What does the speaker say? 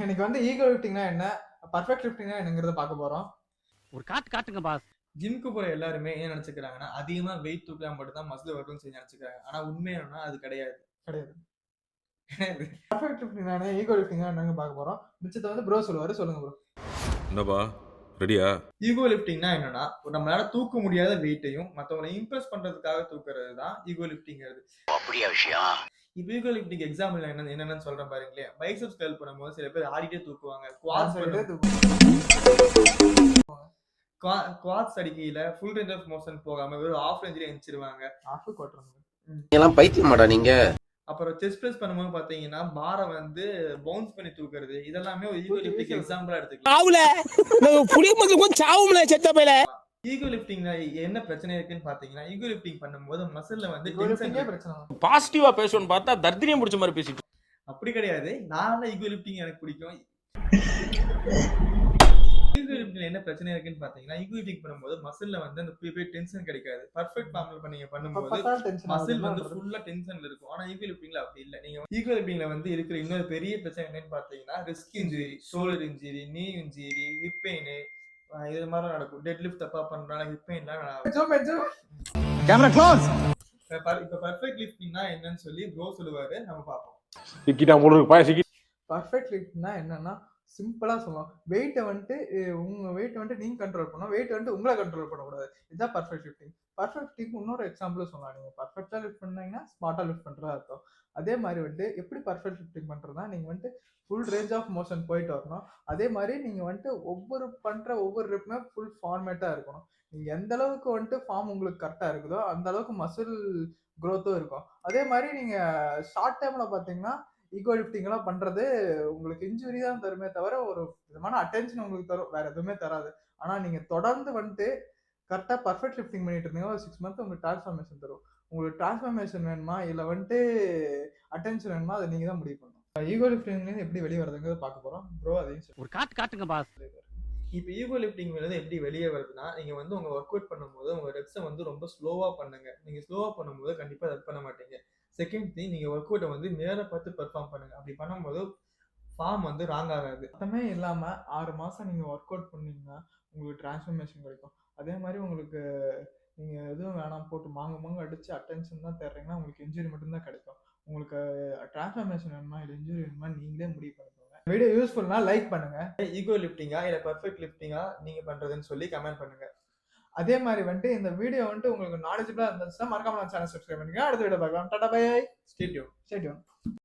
இன்னைக்கு வந்து ஈகோ லிஃப்டிங்னா என்ன, பர்ஃபெக்ட் லிஃப்டிங்னா என்னங்கிறத பார்க்க போறோம். ஒரு காட்டுங்க பாஸ். ஜிம்க்கு போற எல்லாருமே என்ன நினைச்சுக்கிறாங்கன்னா, அதிகமா வெயிட் தூக்கினா மட்டும் தான் மசில் வரும்னு சொல்லி நினைச்சுக்கிறாங்க. ஆனா உண்மை என்னன்னா அது கிடையாது. கிடையாது. கிடையாது. பர்ஃபெக்ட் லிஃப்டிங்னா என்ன, ஈகோ லிஃப்டிங்னா என்னன்னு பார்க்க போறோம். மிச்சத்தை வந்து ப்ரோ சொல்லுவாரு. சொல்லுங்க ப்ரோ. என்னப்பா ரெடியா? ஈகோ லிஃப்டிங்னா என்னன்னா, நம்மளால தூக்க முடியாத வெயிட்டையும் மத்தவங்களை இம்ப்ரெஸ் பண்றதுக்காக தூக்குறது தான் ஈகோ லிஃப்டிங்கிறது. அப்படியா விஷயம்? இப்போ ஈகோ லிஃப்டிங் எக்ஸாம்பிள் என்னன்னு சொல்றேன் பாருங்களேன். பைசெப்ஸ் கர்ல் பண்ணும்போது சில பேர் ஆடிட்டே தூக்குவாங்க. குவாட்ஸ் அடிக்கையில ஃபுல் ரேஞ்ச் ஆஃப் மோஷன் போகாம வெறும் ஹாஃப் ரேஞ்சிலே எந்திரிச்சிருவாங்க. Half quarter. எல்லாம் பைத்தியமாடா நீங்க? அப்புறம் செஸ்ட் பிரஸ் பண்ணும்போது பாத்தீங்கன்னா பாரை வந்து பவுன்ஸ் பண்ணி தூக்குறது, இதெல்லாமே ஒரு ஈகோ லிஃப்டிங் எக்ஸாம்பிளா எடுத்துக்கலாம். ஆவுல நம்ம புடிய மக்களுக்கு சாவும்ல செத்த பையல. ஈகோ லிஃப்டிங்ல என்ன பிரச்சனை இருக்குன்னு பாத்தீங்கன்னா, ஈகோ லிஃப்டிங் பண்ணும்போது மசில்ல வந்து பிரச்சனை. பாசிட்டிவா பேசணும்னு பார்த்தா தர்தினியம் பிடிச்ச மாதிரி பேசிட்டு. அப்படி கிடையாது. நான் ஈகோ லிஃப்டிங் எனக்கு பிடிக்கும். ஈகோ லிஃப்டிங்ல என்ன பிரச்சனை இருக்குன்னு பாத்தீங்கன்னா, ஈகோ லிஃப்டிங் பண்ணும்போது மசில்ல வந்து அந்த போய் டென்ஷன் கிடைக்காது. பர்ஃபெக்ட் ஃபார்ம்ல நீங்க பண்ணும்போது மசில் வந்து ஃபுல்லா டென்ஷன்ல இருக்கும். ஆனா ஈகோ லிஃப்டிங்ல அப்படி இல்ல. நீங்க ஈகோ லிஃப்டிங்ல வந்து இருக்கிற இன்னொரு பெரிய பிரச்சனை என்னன்னு பாத்தீங்கன்னா, risk injury, shoulder injury, knee injury, hip pain, இது மாதிரி நடக்கும். டெட் லிஃப்ட் தப்பா பண்றனால ஹிப் பெயின்லாம். Camera close. இப்ப பர்ஃபெக்ட் லிஃப்டிங்னா என்னன்னு சொல்லி ப்ரோ சொல்லுவாரு. நம்ம பாப்போம். சிக்கிட்டா முழுக்கு பாய சிக்கி. பர்ஃபெக்ட் லிஃப்ட்னா என்னன்னா சிம்பிளா சொல்லலாம். வெயிட்டை வந்துட்டு உங்க வெயிட் வந்துட்டு நீங்க கண்ட்ரோல் பண்ணணும். வெயிட் வந்துட்டு உங்களை கண்ட்ரோல் பண்ணக்கூடாது. இதுதான் பர்ஃபெக்ட் லிஃப்டிங். பர்ஃபெக்ட் லிஃப்டிங் இன்னொரு எக்ஸாம்பிள் சொல்லலாம். நீங்க பர்ஃபெக்டா லிஃப்ட் பண்ணீங்கன்னா ஸ்மார்ட்டா லிஃப்ட் பண்றதா அர்த்தம். அதே மாதிரி வந்துட்டு எப்படி பர்ஃபெக்ட் லிஃப்டிங் பண்றதுனா, நீங்க வந்துட்டு ஃபுல் ரேஞ்ச் ஆஃப் மோஷன் போயிட்டு வரணும். அதே மாதிரி நீங்க வந்துட்டு ஒவ்வொரு ரெப்புமே ஃபுல் ஃபார்மேட்டா இருக்கணும். நீங்க எந்த அளவுக்கு வந்துட்டு ஃபார்ம் உங்களுக்கு கரெக்டா இருக்குதோ அந்த அளவுக்கு மசில் க்ரோத்தும் இருக்கும். அதே மாதிரி நீங்க ஷார்ட் டைம்ல பாத்தீங்கன்னா ஈகோ லிஃப்டிங் எல்லாம் பண்றது உங்களுக்கு இன்ஜுரி தான் தருமே தவிர ஒரு விதமான அட்டென்ஷன் உங்களுக்கு தரும். வேற எதுவுமே தராது. ஆனா நீங்க தொடர்ந்து வந்துட்டு கரெக்டா பர்ஃபெக்ட் லிஃப்டிங் பண்ணிட்டு இருந்தீங்க ஒரு 6 மந்த் உங்களுக்கு டிரான்ஸ்ஃபார்மேஷன் தரும். உங்களுக்கு டிரான்ஸ்ஃபார்மேஷன் வேணுமா இல்ல வந்துட்டு அட்டென்ஷன் வேணுமா அதை நீங்க தான் முடிவு பண்ணணும். ஈகோ லிஃப்டிங்ல எப்படி வெளியே வரதுங்கிறத பார்க்க போறோம். ப்ரோ அதையும் ஒரு காட்டுங்க பாஸ். இப்போ ஈகோ லிஃப்டிங் வந்து எப்படி வெளியே வருதுன்னா, நீங்க வந்து உங்க ஒர்க் அவுட் பண்ணும்போது உங்க ரெப்ஸை வந்து ரொம்ப ஸ்லோவா பண்ணுங்க. நீங்க ஸ்லோவா பண்ணும்போது கண்டிப்பா ரன் பண்ண மாட்டீங்க. செகண்ட் திங், நீங்க ஒர்க் அவுட்டை வந்து நேர பார்த்து பெர்ஃபார்ம் பண்ணுங்க. அப்படி பண்ணும்போது ஃபார்ம் வந்து ராங் ஆகாது. மொத்தமே இல்லாம 6 மாசம் நீங்க ஒர்க் அவுட் பண்ணீங்கன்னா உங்களுக்கு டிரான்ஸ்ஃபர்மேஷன் கிடைக்கும். அதே மாதிரி உங்களுக்கு நீங்க எதுவும் வேணாம் போட்டு மாங்க அடிச்சு அட்டென்ஷன் தான் தேடுறீங்கன்னா உங்களுக்கு இன்ஜுரி மட்டும்தான் கிடைக்கும். உங்களுக்கு டிரான்ஸ்ஃபர்மேஷன் வேணுமா இல்லை இன்ஜுரி வேணுமா நீங்களே முடிவு பண்ணிக்கோங்க. வீடியோ யூஸ்ஃபுல்னா லைக் பண்ணுங்க. ஈகோ லிஃப்டிங்கா இல்ல பர்ஃபெக்ட் லிஃப்டிங்கா நீங்க பண்றதுன்னு சொல்லி கமெண்ட் பண்ணுங்க. அதே மாதிரி வந்துட்டு இந்த வீடியோ வந்துட்டு உங்களுக்கு நாலேஜபிளா இருந்துச்சுன்னா மறக்காம சேனல் சப்ஸ்கிரைப் பண்ணுங்க. அடுத்த வீடியோ பார்க்கலாம். Tata bye. Stay tune.